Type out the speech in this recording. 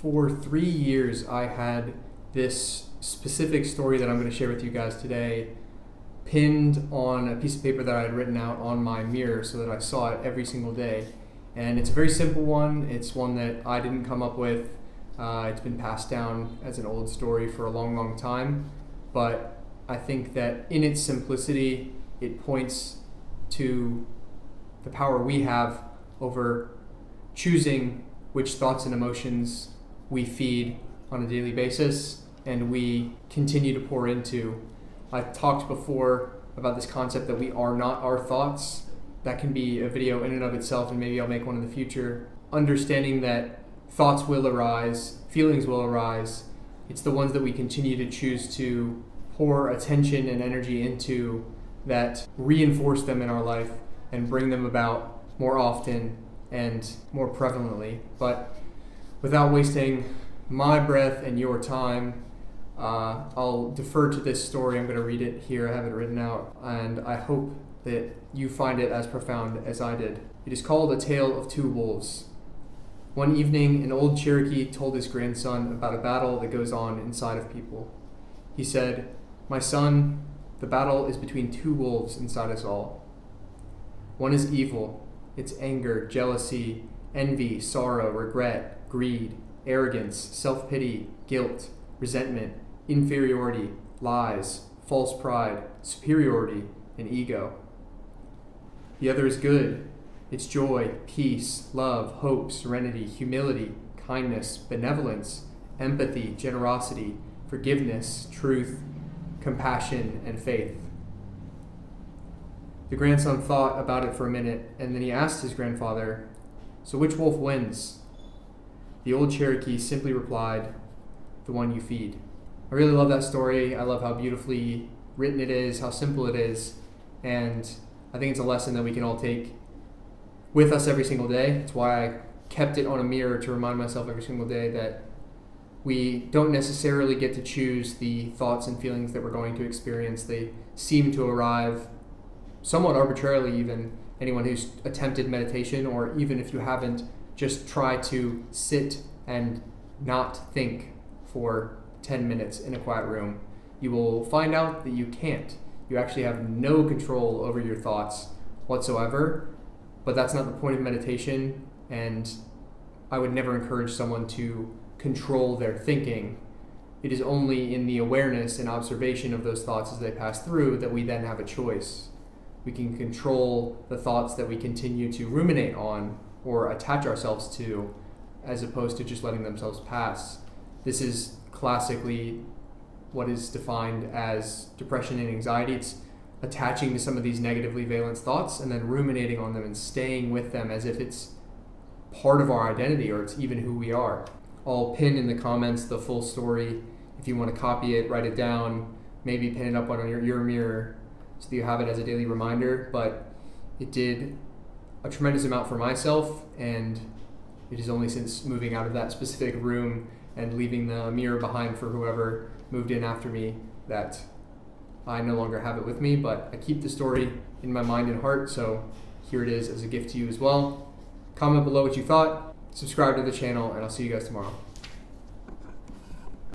For 3 years, I had this specific story that I'm going to share with you guys today pinned on a piece of paper that I had written out on my mirror so that I saw it every single day. And it's a very simple one. It's one that I didn't come up with. It's been passed down as an old story for a long, long time. But I think that in its simplicity, it points to the power we have over choosing which thoughts and emotions we feed on a daily basis and we continue to pour into. I've talked before about this concept that we are not our thoughts. That can be a video in and of itself, and maybe I'll make one in the future. Understanding that thoughts will arise, feelings will arise. It's the ones that we continue to choose to pour attention and energy into that reinforce them in our life and bring them about more often and more prevalently. But without wasting my breath and your time, I'll defer to this story. I'm going to read it here. I have it written out, and I hope that you find it as profound as I did. It is called A Tale of Two Wolves. One evening, an old Cherokee told his grandson about a battle that goes on inside of people. He said, "My son, the battle is between two wolves inside us all. One is evil. It's anger, jealousy, envy, sorrow, regret, greed, arrogance, self-pity, guilt, resentment, inferiority, lies, false pride, superiority, and ego. The other is good. It's joy, peace, love, hope, serenity, humility, kindness, benevolence, empathy, generosity, forgiveness, truth, compassion, and faith." The grandson thought about it for a minute, and then he asked his grandfather, "So which wolf wins?" The old Cherokee simply replied, "The one you feed." I really love that story. I love how beautifully written it is, how simple it is, and I think it's a lesson that we can all take with us every single day. It's why I kept it on a mirror to remind myself every single day that we don't necessarily get to choose the thoughts and feelings that we're going to experience. They seem to arrive somewhat arbitrarily. Even anyone who's attempted meditation, or even if you haven't, just try to sit and not think for 10 minutes in a quiet room. You will find out that you can't. You actually have no control over your thoughts whatsoever, but that's not the point of meditation, and I would never encourage someone to control their thinking. It is only in the awareness and observation of those thoughts as they pass through that we then have a choice. We can control the thoughts that we continue to ruminate on or attach ourselves to, as opposed to just letting themselves pass. This is classically what is defined as depression and anxiety. It's attaching to some of these negatively valence thoughts and then ruminating on them and staying with them as if it's part of our identity or it's even who we are. I'll pin in the comments the full story. If you want to copy it, write it down, maybe pin it up on your mirror so that you have it as a daily reminder. But it did a tremendous amount for myself, and it is only since moving out of that specific room and leaving the mirror behind for whoever moved in after me that I no longer have it with me. But I keep the story in my mind and heart, so here it is as a gift to you as well. Comment below what you thought, subscribe to the channel, and I'll see you guys tomorrow.